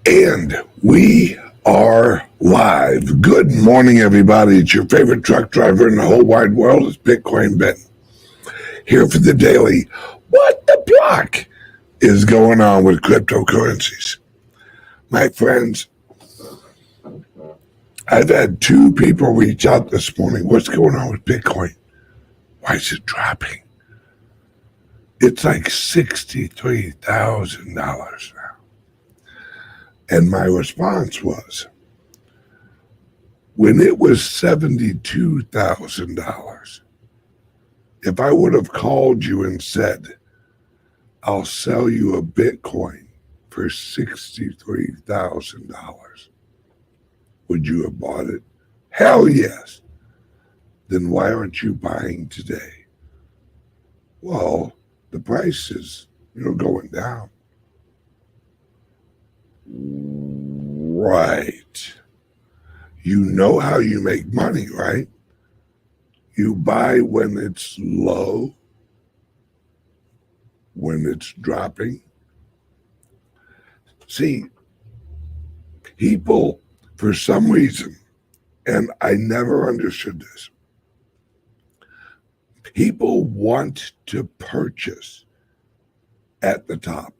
And we are live. Good morning, everybody. It's your favorite truck driver in the whole wide world. It's Bitcoin Ben. Here for the daily. What the block is going on with cryptocurrencies? My friends, I've had two people reach out this morning. What's going on with Bitcoin? Why is it dropping? It's like $63,000 now. And my response was, when it was $72,000, if I would have called you and said, I'll sell you a Bitcoin for $63,000, would you have bought it? Hell yes. Then why aren't you buying today? Well, the price is, going down. Right. You know how you make money, right? You buy when it's low, when it's dropping. See, people, for some reason, and I never understood this, people want to purchase at the top.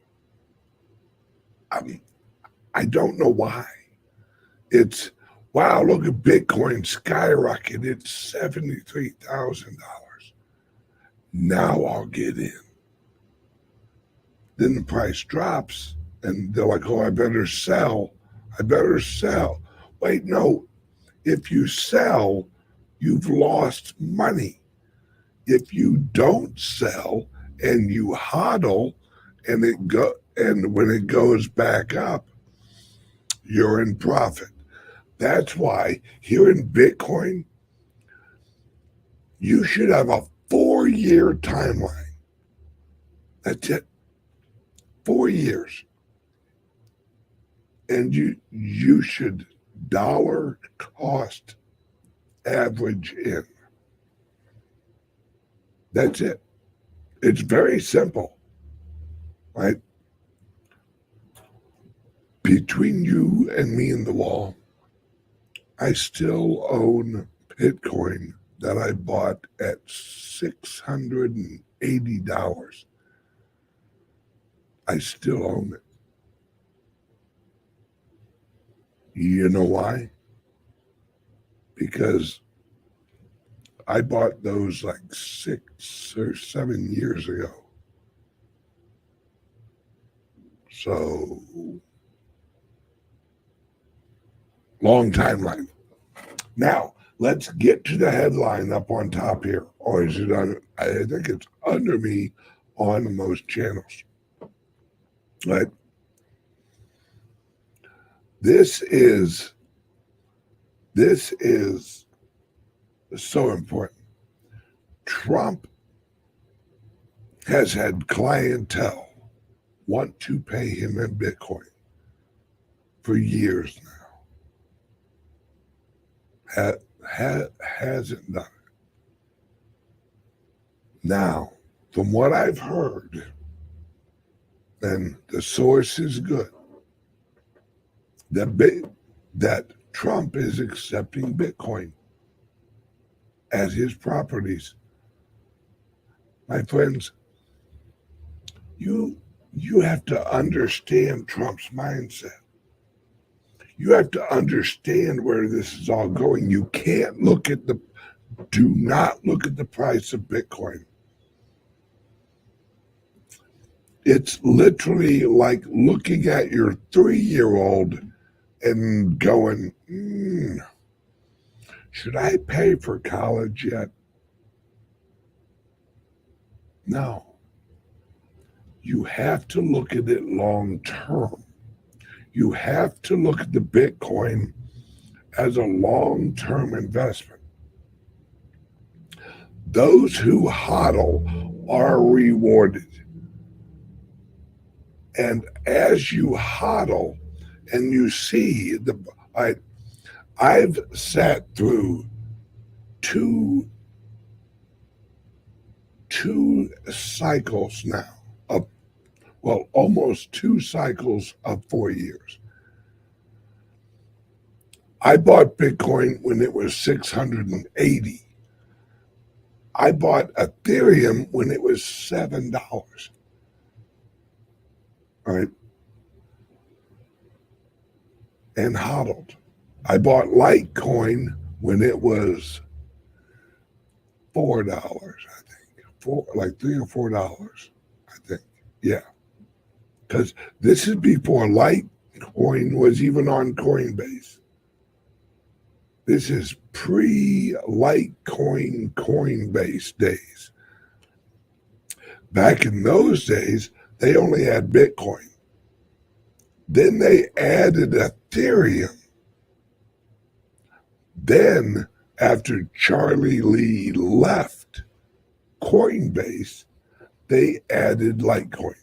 I don't know why. It's, wow, look at Bitcoin skyrocket. It's $73,000. Now I'll get in. Then the price drops and they're like, oh, I better sell. Wait, no. If you sell, you've lost money. If you don't sell and you hodl and when it goes back up, you're in profit. That's why here in Bitcoin, you should have a 4-year timeline. That's it. 4 years. And you should dollar cost average in. That's it. It's very simple, right? Between you and me and the wall, I still own Bitcoin that I bought at $680. I still own it. You know why? Because I bought those like 6 or 7 years ago. So, long timeline. Now, let's get to the headline up on top here. Or is it on? I think it's under me on most channels. Right? This is so important. Trump has had clientele want to pay him in Bitcoin for years now. Hasn't done it. Now, from what I've heard, and the source is good, that Trump is accepting Bitcoin as his properties. My friends, you have to understand Trump's mindset. You have to understand where this is all going. You can't do not look at the price of Bitcoin. It's literally like looking at your 3-year-old and going, should I pay for college yet? No. You have to look at it long term. You have to look at the Bitcoin as a long-term investment. Those who hodl are rewarded. And as you hodl and you see I've sat through two cycles now almost 2 cycles of 4 years. I bought Bitcoin when it was 680. I bought Ethereum when it was $7. All right. And hodled. I bought Litecoin when it was $4, I think. Like $3 or $4, I think. Yeah. Because this is before Litecoin was even on Coinbase. This is pre-Litecoin Coinbase days. Back in those days, they only had Bitcoin. Then they added Ethereum. Then, after Charlie Lee left Coinbase, they added Litecoin.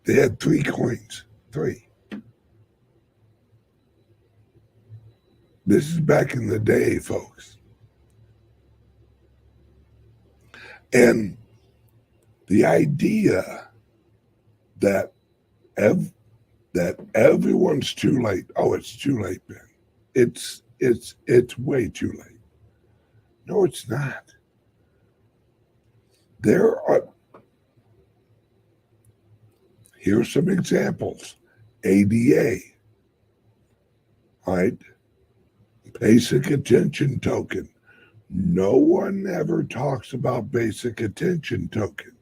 They had 3 coins. 3. This is back in the day, folks. And the idea that everyone's too late. Oh, it's too late, Ben. It's way too late. No, it's not. Here's some examples. ADA, right? Basic attention token. No one ever talks about basic attention token,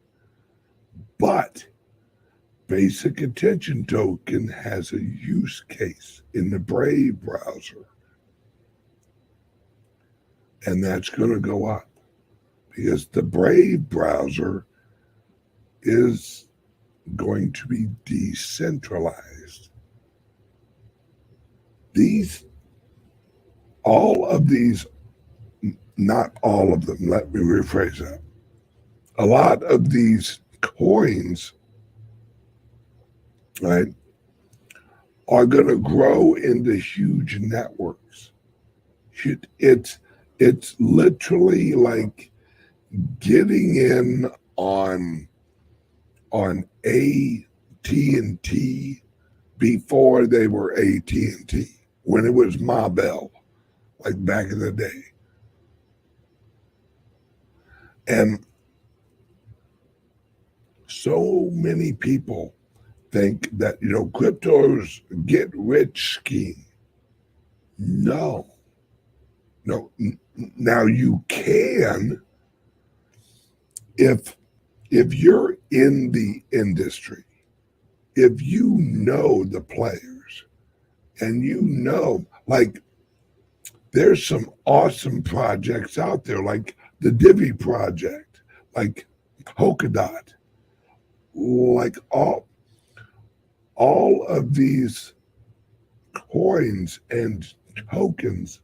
but basic attention token has a use case in the Brave browser, and that's going to go up because the Brave browser is going to be decentralized. All of these, not all of them, let me rephrase that. A lot of these coins, right, are going to grow into huge networks. It's literally like getting in on AT&T before they were AT&T, when it was Ma Bell, like back in the day. And so many people think that, crypto's get rich scheme. No. Now you can, if you're in the industry, if you know the players, and like, there's some awesome projects out there, like the Divi project, like Polkadot, like all of these coins and tokens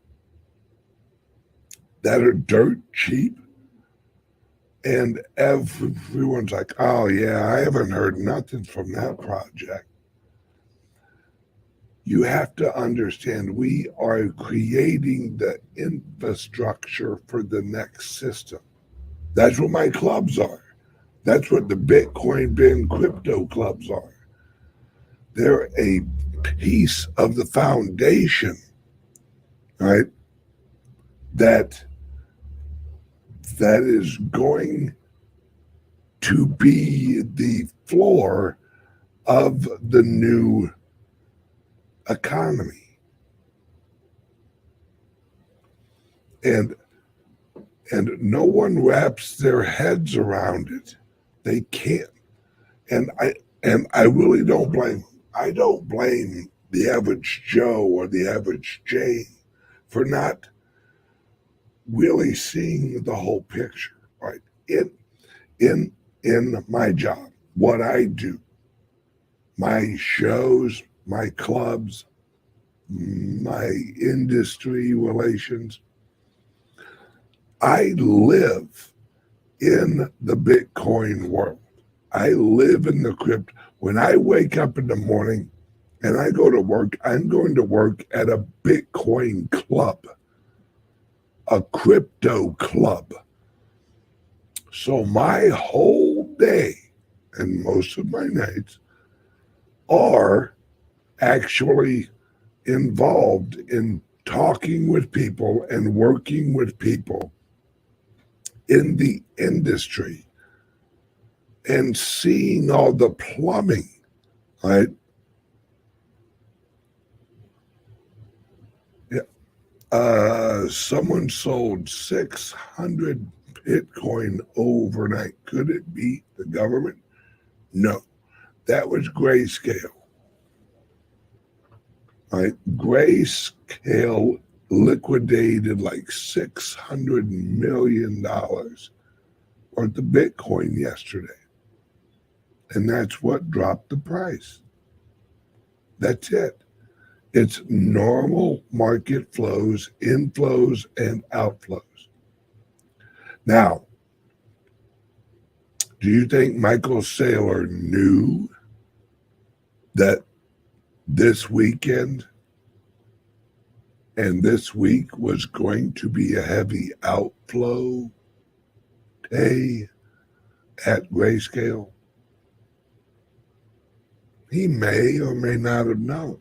that are dirt cheap. And everyone's like, oh yeah, I haven't heard nothing from that project. You have to understand, we are creating the infrastructure for the next system. That's what my clubs are. That's what the Bitcoin Ben crypto clubs are. They're a piece of the foundation, right? That is going to be the floor of the new economy. And no one wraps their heads around it. They can't. And I really don't blame them. I don't blame the average Joe or the average Jane for not really seeing the whole picture, right? In my job, what I do, my shows, my clubs, my industry relations, I live in the Bitcoin world. I live in the crypto. When I wake up in the morning and I go to work, I'm going to work at a Bitcoin club, a crypto club. So my whole day and most of my nights are actually involved in talking with people and working with people in the industry and seeing all the plumbing, right? Someone sold 600 Bitcoin overnight. Could it be the government? No, that was Grayscale. Right? Grayscale liquidated like $600 million worth of Bitcoin yesterday. And that's what dropped the price. That's it. It's normal market flows, inflows and outflows. Now, do you think Michael Saylor knew that this weekend and this week was going to be a heavy outflow day at Grayscale? He may or may not have known.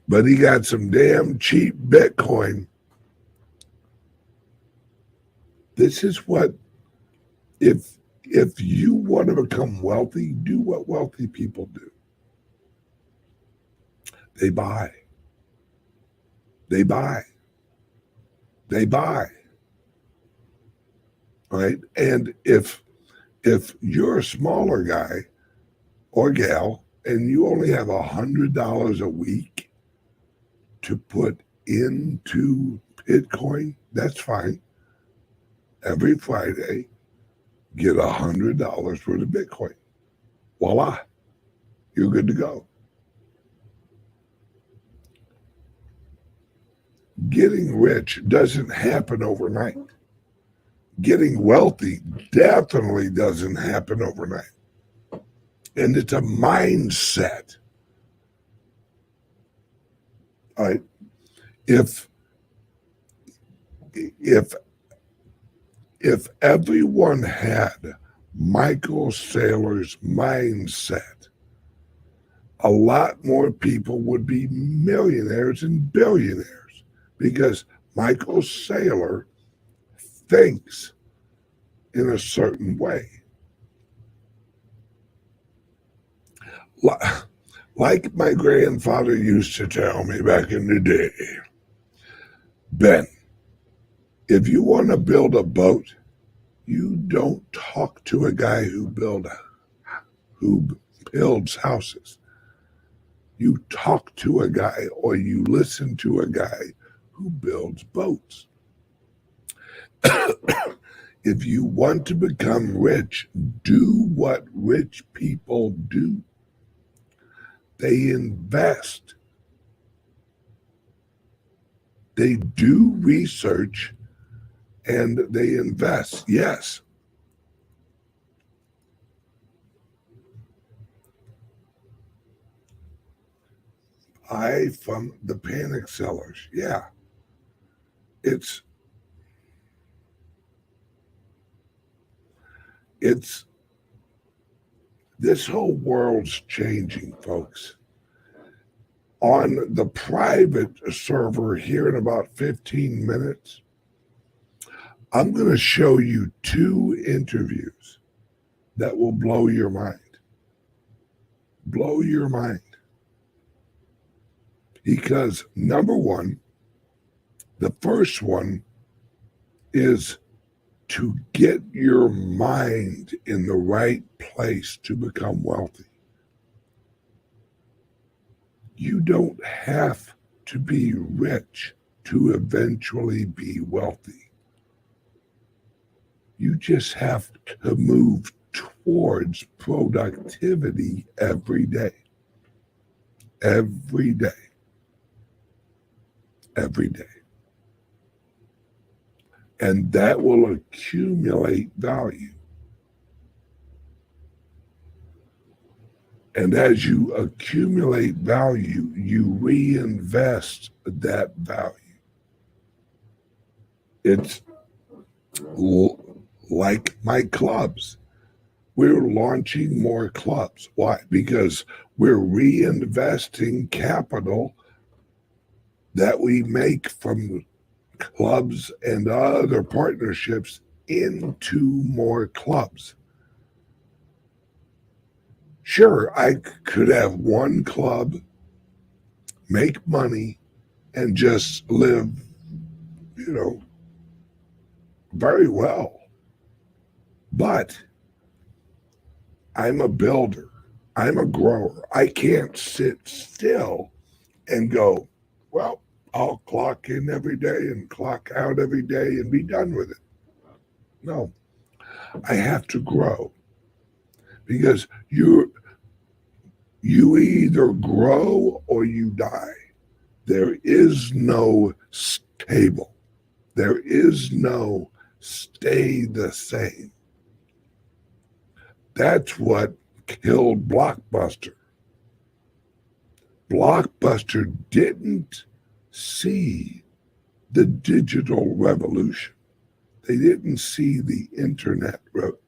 But he got some damn cheap Bitcoin. This is what, if you want to become wealthy, do what wealthy people do. They buy. They buy. They buy. Right? And if you're a smaller guy or gal and you only have $100 a week to put into Bitcoin, that's fine. Every Friday, get $100 worth of Bitcoin. Voila, you're good to go. Getting rich doesn't happen overnight. Getting wealthy definitely doesn't happen overnight. And it's a mindset. All right. If everyone had Michael Saylor's mindset, a lot more people would be millionaires and billionaires because Michael Saylor thinks in a certain way. Like my grandfather used to tell me back in the day, Ben, if you want to build a boat, you don't talk to a guy who builds houses. You talk to a guy or you listen to a guy who builds boats. If you want to become rich, do what rich people do. They invest. They do research and they invest. Yes. Buy from the panic sellers. Yeah. It's this whole world's changing, folks. On the private server here in about 15 minutes, I'm going to show you 2 interviews that will blow your mind. Blow your mind. Because number one, the first one is to get your mind in the right place to become wealthy. You don't have to be rich to eventually be wealthy. You just have to move towards productivity every day. Every day. Every day. And that will accumulate value. And as you accumulate value, you reinvest that value. It's like my clubs. We're launching more clubs. Why? Because we're reinvesting capital that we make from clubs and other partnerships into more clubs. Sure, I could have one club, make money, and just live, very well. But I'm a builder. I'm a grower. I can't sit still and go, well, I'll clock in every day and clock out every day and be done with it. No, I have to grow, because you either grow or you die. There is no stable. There is no stay the same. That's what killed Blockbuster. Blockbuster didn't see the digital revolution. They didn't see the internet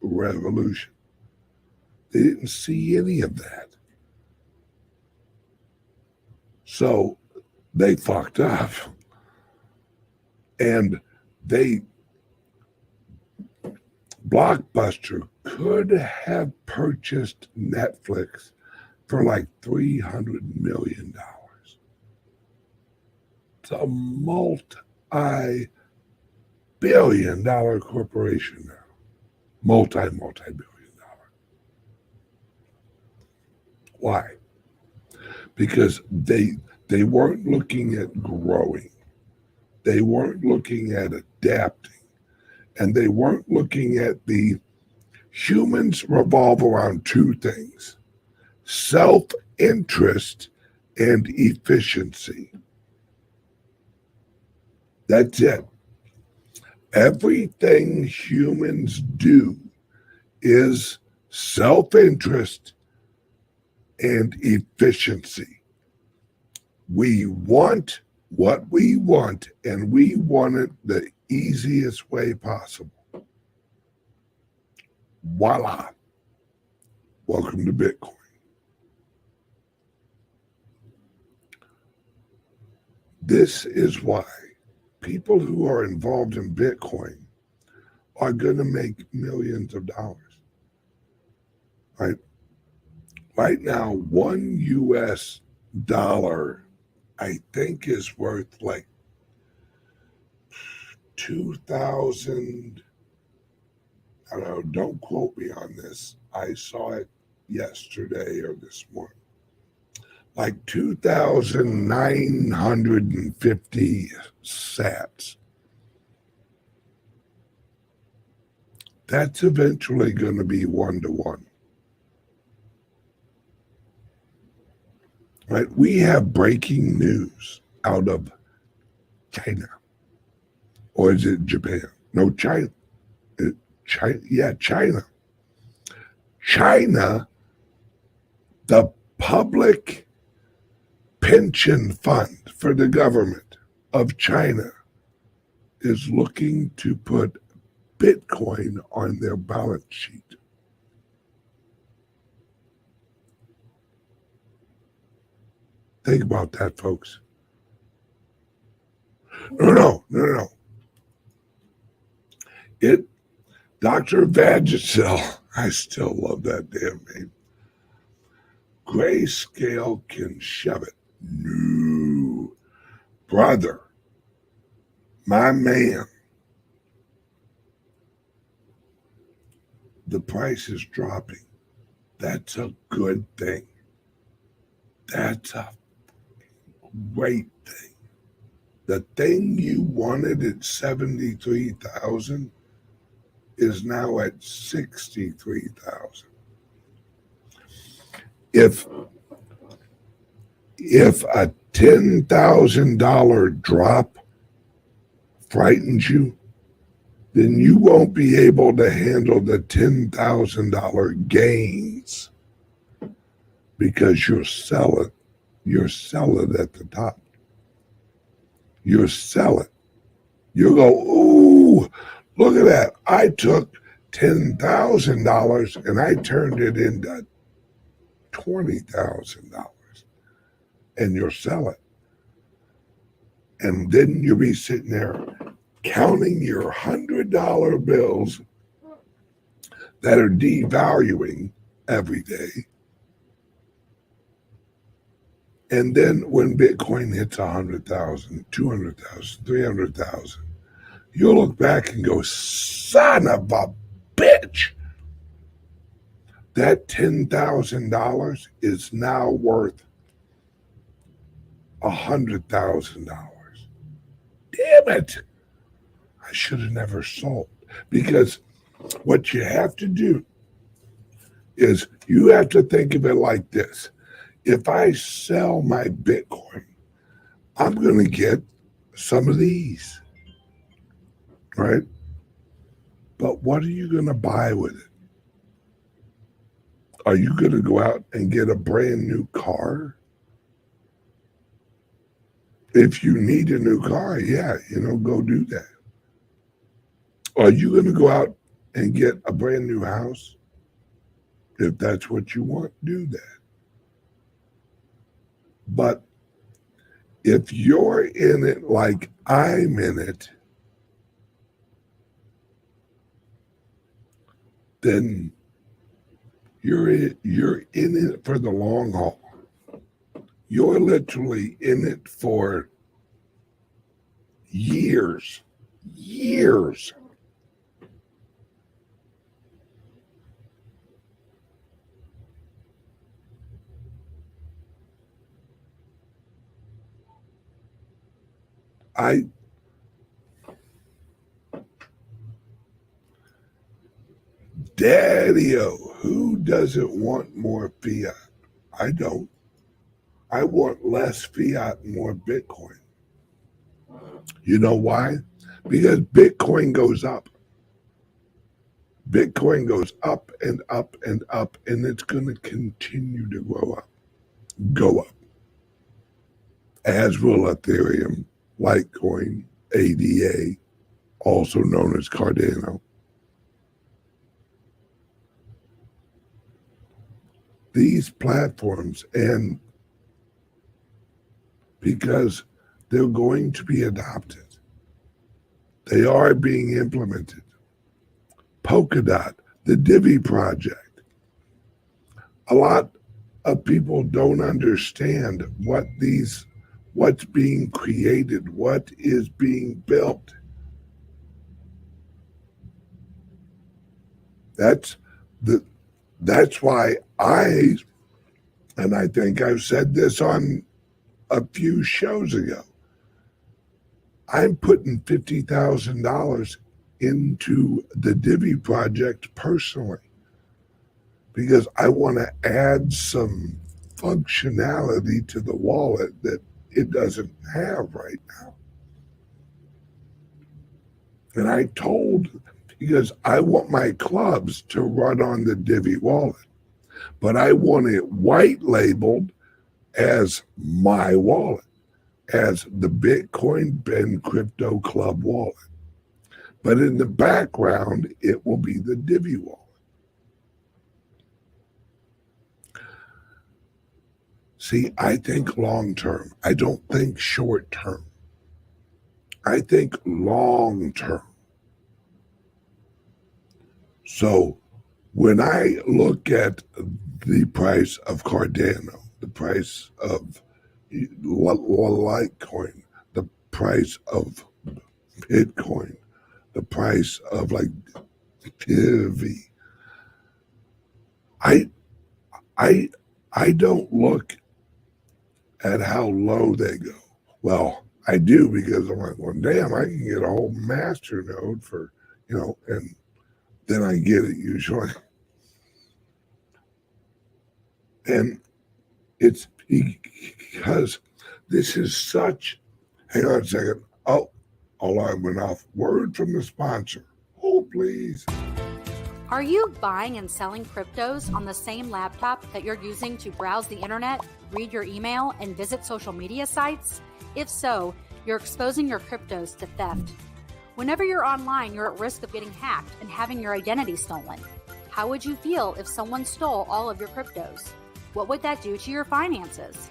revolution. They didn't see any of that. So they fucked up. And Blockbuster could have purchased Netflix for like $300 million. It's a multi-billion-dollar corporation now. Multi-billion dollar. Why? Because they weren't looking at growing. They weren't looking at adapting. And they weren't looking at the humans revolve around two things: self-interest and efficiency. That's it. Everything humans do is self-interest and efficiency. We want what we want, and we want it the easiest way possible. Voila. Welcome to Bitcoin. This is why people who are involved in Bitcoin are going to make millions of dollars. Right? Right now, $1 US, I think, is worth like 2,000. I don't know, don't quote me on this. I saw it yesterday or this morning. Like 2,950 sats. That's eventually going to be 1-to-1. Right? We have breaking news out of China. Or is it Japan? No, China. China. China, the public pension fund for the government of China, is looking to put Bitcoin on their balance sheet. Think about that, folks. No. Dr. Vagisil, I still love that damn name. Grayscale can shove it. No. Brother, my man, the price is dropping. That's a good thing. That's a great thing. The thing you wanted at 73,000 is now at 63,000. If a $10,000 drop frightens you, then you won't be able to handle the $10,000 gains, because you're selling at the top. You're selling. You go, ooh, look at that. I took $10,000 and I turned it into $20,000, and you're selling. And then you'll be sitting there counting your $100 bills that are devaluing every day. And then when Bitcoin hits 100,000, 200,000, 300,000, you'll look back and go, son of a bitch. That $10,000 is now worth $100,000. Damn it. I should have never sold. Because what you have to do is you have to think of it like this. If I sell my Bitcoin, I'm going to get some of these, right? But what are you going to buy with it? Are you going to go out and get a brand new car? If you need a new car, yeah, go do that. Are you going to go out and get a brand new house? If that's what you want, do that. But if you're in it like I'm in it, then you're in it for the long haul. You're literally in it for years. Daddy-o, who doesn't want more fiat? I don't. I want less fiat and more Bitcoin. You know why? Because Bitcoin goes up. Bitcoin goes up and up and up, and it's going to continue to go up. As will Ethereum, Litecoin, ADA, also known as Cardano. These platforms, and because they're going to be adopted, they are being implemented. Polkadot, the Divi project. A lot of people don't understand what's being created, what is being built. That's why and I think I've said this on a few shows ago, I'm putting $50,000 into the Divi project personally because I want to add some functionality to the wallet that it doesn't have right now. And because I want my clubs to run on the Divi wallet, but I want it white labeled as my wallet, as the Bitcoin Ben Crypto Club wallet. But in the background, it will be the Divi wallet. See, I think long term. I don't think short term. I think long term. So when I look at the price of Cardano, the price of Litecoin, the price of Bitcoin, the price of like Divi, I don't look at how low they go. Well, I do because I'm like, well, damn, I can get a whole master node for, and then I get it usually. And it's because this is such, hang on a second. Oh, alarm went off. Word from the sponsor. Oh, please. Are you buying and selling cryptos on the same laptop that you're using to browse the internet, read your email, and visit social media sites? If so, you're exposing your cryptos to theft. Whenever you're online, you're at risk of getting hacked and having your identity stolen. How would you feel if someone stole all of your cryptos? What would that do to your finances?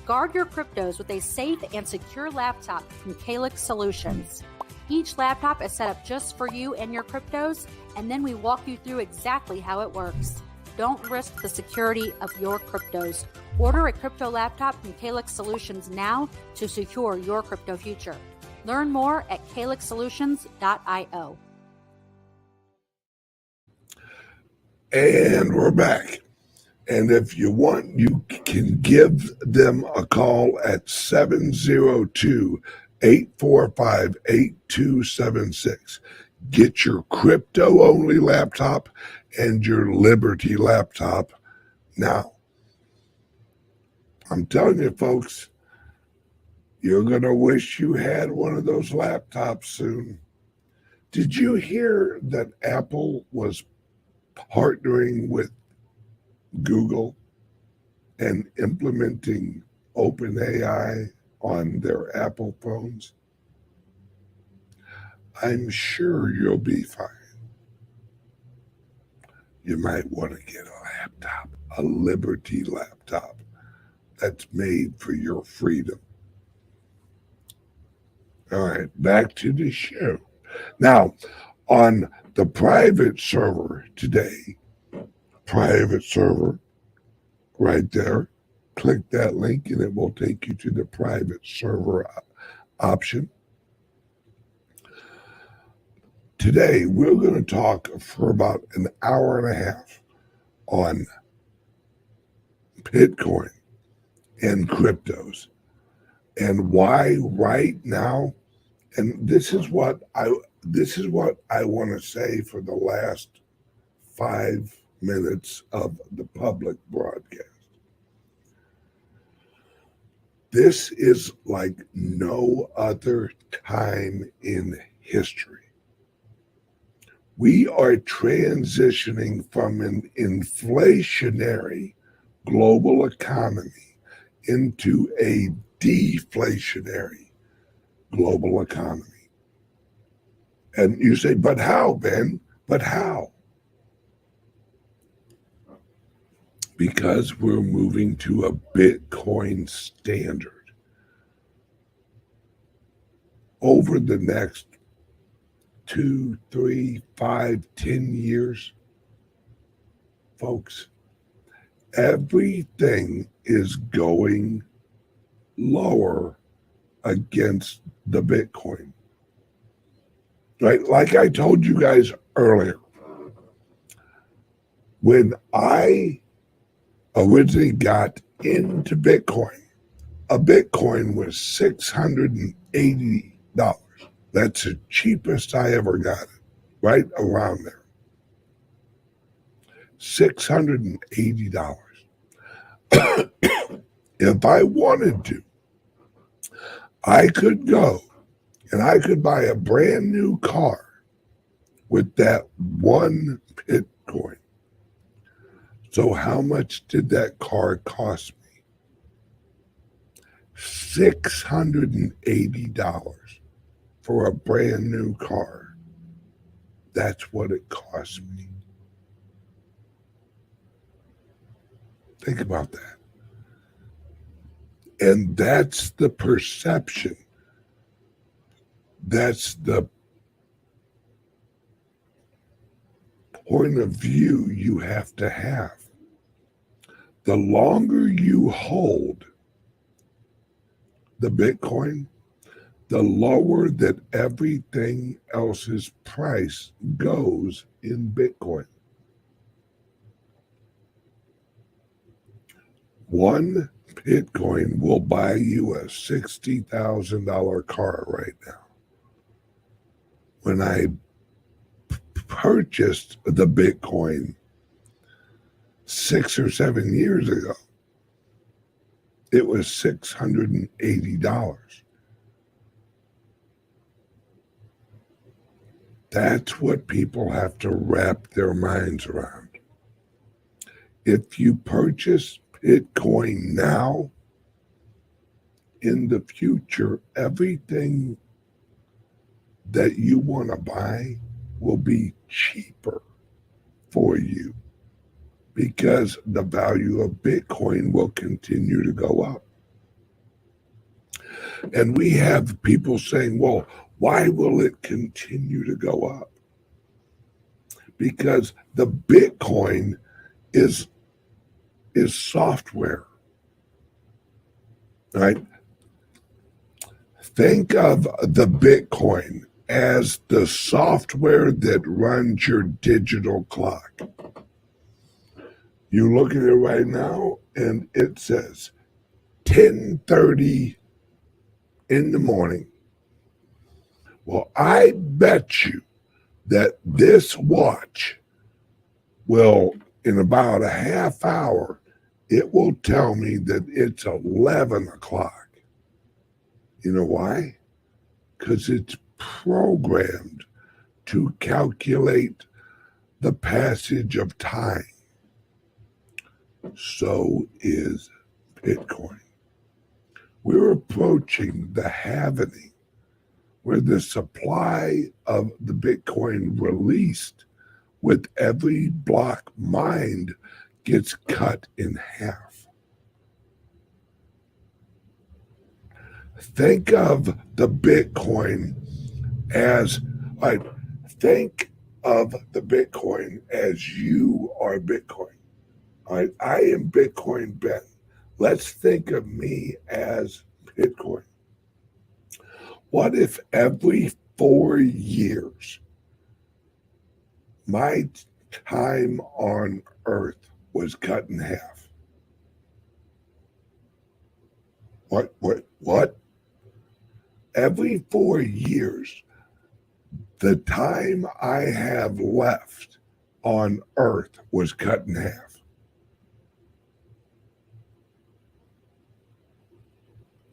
Guard your cryptos with a safe and secure laptop from CALIX Solutions. Each laptop is set up just for you and your cryptos, and then we walk you through exactly how it works. Don't risk the security of your cryptos. Order a crypto laptop from CALIX Solutions now to secure your crypto future. Learn more at calixsolutions.io. And we're back. And if you want, you can give them a call at 702-845-8276. Get your crypto-only laptop and your Liberty laptop now. I'm telling you, folks, you're going to wish you had one of those laptops soon. Did you hear that Apple was partnering with Google and implementing OpenAI on their Apple phones? I'm sure you'll be fine. You might want to get a laptop, a Liberty laptop that's made for your freedom. All right, back to the show. Now, on the private server today, private server right there, click that link and it will take you to the private server option. Today, we're going to talk for about an hour and a half on Bitcoin and cryptos and why right now, and this is what I want to say for the last 5 minutes of the public broadcast. This is like no other time in history. We are transitioning from an inflationary global economy into a deflationary global economy. And you say, but how, Ben? But how? Because we're moving to a Bitcoin standard. Over the next 2, 3, 5, 10 years, folks, everything is going lower against the Bitcoin. Right? Like I told you guys earlier, when I originally got into Bitcoin, a Bitcoin was $680. That's the cheapest I ever got it, right around there. $680. If I wanted to, I could go and I could buy a brand new car with that one Bitcoin. So how much did that car cost me? $680 for a brand new car. That's what it cost me. Think about that. And that's the perception. That's the point of view you have to have. The longer you hold the Bitcoin, the lower that everything else's price goes in Bitcoin. One Bitcoin will buy you a $60,000 car right now. When I purchased the Bitcoin 6 or 7 years ago, it was $680. That's what people have to wrap their minds around. If you purchase Bitcoin now, in the future, everything that you want to buy will be cheaper for you because the value of Bitcoin will continue to go up. And we have people saying, well, why will it continue to go up? Because the Bitcoin is software, right? Think of the Bitcoin as the software that runs your digital clock. You look at it right now and it says 10:30 in the morning. Well, I bet you that this watch will, in about a half hour, it will tell me that it's 11 o'clock. You know why? Because it's programmed to calculate the passage of time. So is Bitcoin. We're approaching the halvening, where the supply of the Bitcoin released with every block mined gets cut in half. Think of the Bitcoin as, think of the Bitcoin as you are Bitcoin. All right, I am Bitcoin Ben. Let's think of me as Bitcoin. What if every 4 years my time on Earth was cut in half? What? Every 4 years, the time I have left on Earth was cut in half.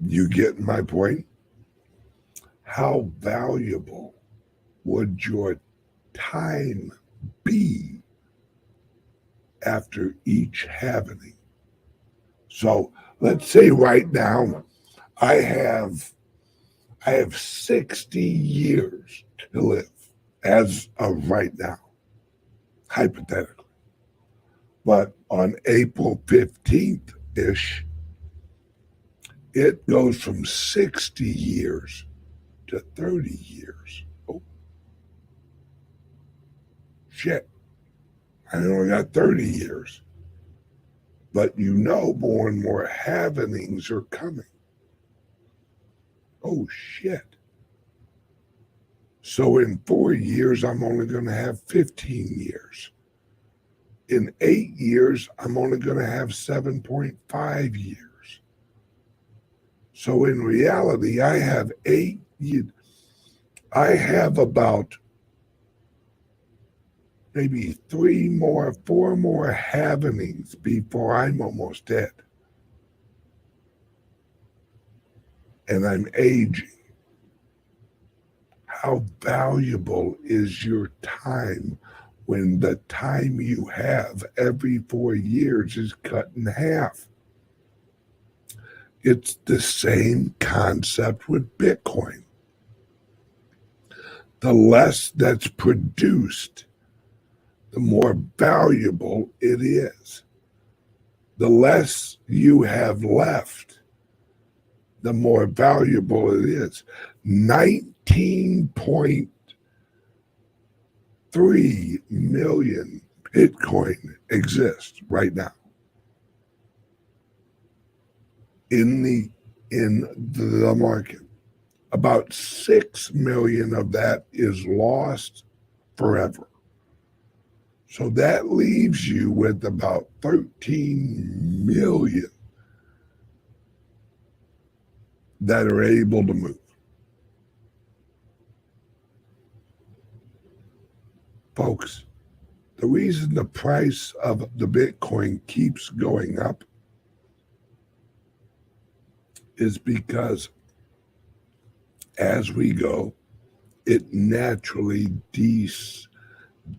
You get my point? How valuable would your time be after each halvening? So let's say right now I have 60 years to live as of right now, hypothetically. But on April 15th-ish, it goes from 60 years to 30 years. Oh, shit. I only got 30 years. But you know more and more halvenings are coming. Oh, shit. So in 4 years, I'm only going to have 15 years. In 8 years, I'm only going to have 7.5 years. So in reality, I have 8 years. I have about maybe 4 more halvenings before I'm almost dead. And I'm aging. How valuable is your time when the time you have every 4 years is cut in half? It's the same concept with Bitcoin. The less that's produced, the more valuable it is. The less you have left, the more valuable it is. 19.3 million Bitcoin exists right now in the market. About 6 million of that is lost forever. So that leaves you with about 13 million that are able to move. Folks, the reason the price of the Bitcoin keeps going up is because as we go, it naturally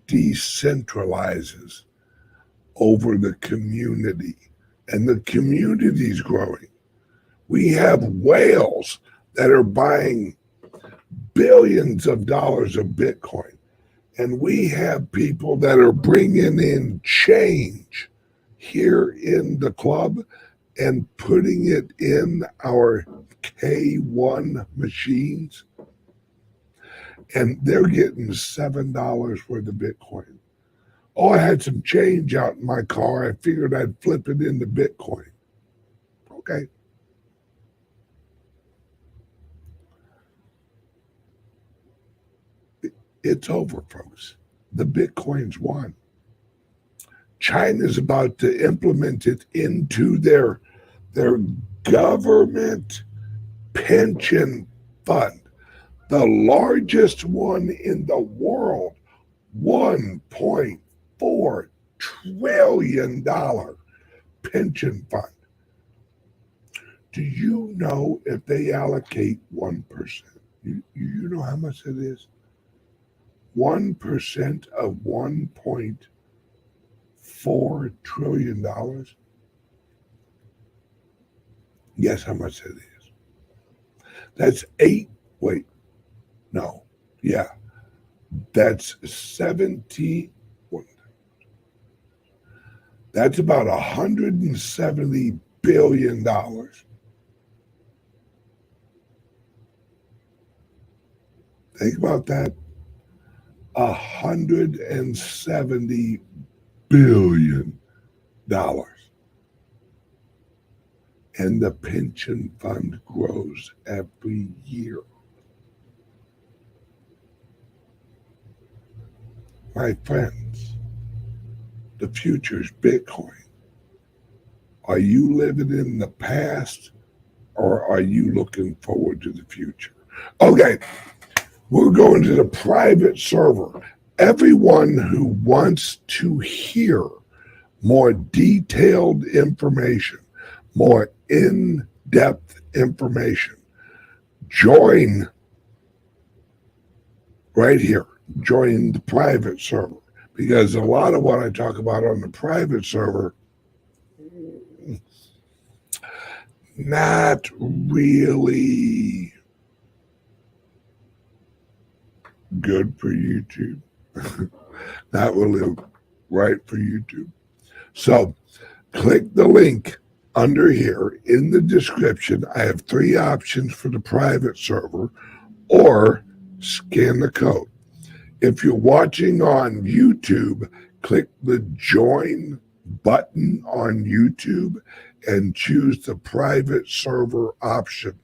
decentralizes over the community, and the community is growing. We have whales that are buying billions of dollars of Bitcoin, and we have people that are bringing in change here in the club and putting it in our K1 machines, and they're getting $7 worth of Bitcoin. Oh, I had some change out in my car. I figured I'd flip it into Bitcoin. Okay. It's over, folks. The Bitcoin's won. China's about to implement it into their government pension fund, the largest one in the world, $1.4 trillion pension fund. Do you know if they allocate 1%? You know how much it is? 1% of $1.4 trillion. Guess how much it is? That's that's 70. That's about $170 billion. Think about that. $170 billion. And the pension fund grows every year. My friends, the future's Bitcoin. Are you living in the past, or are you looking forward to the future? Okay, we're going to the private server. Everyone who wants to hear more detailed information, more in-depth information, join right here. Join the private server, because a lot of what I talk about on the private server, not really good for YouTube. Not really right for YouTube. So click the link under here in the description. I have 3 options for the private server, or scan the code. If you're watching on YouTube, click the join button on YouTube and choose the private server option.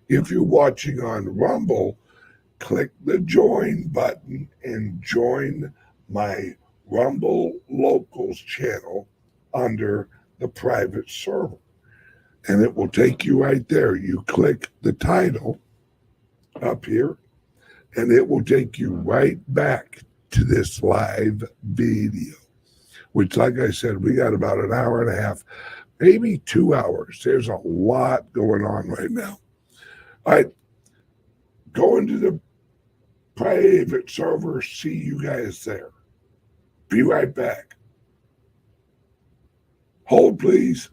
If you're watching on Rumble, click the join button and join my Rumble Locals channel under the private server. And it will take you right there. You click the title up here, and it will take you right back to this live video, which, like I said, we got about an hour and a half, maybe 2 hours. There's a lot going on right now. All right, go into the private server. See you guys there. Be right back. Hold, please.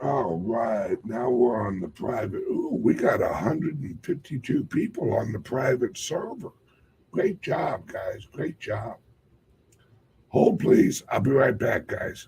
All right, now we're on the private. Ooh, we got 152 people on the private server. Great job, guys. Great job. Hold, please. I'll be right back, guys.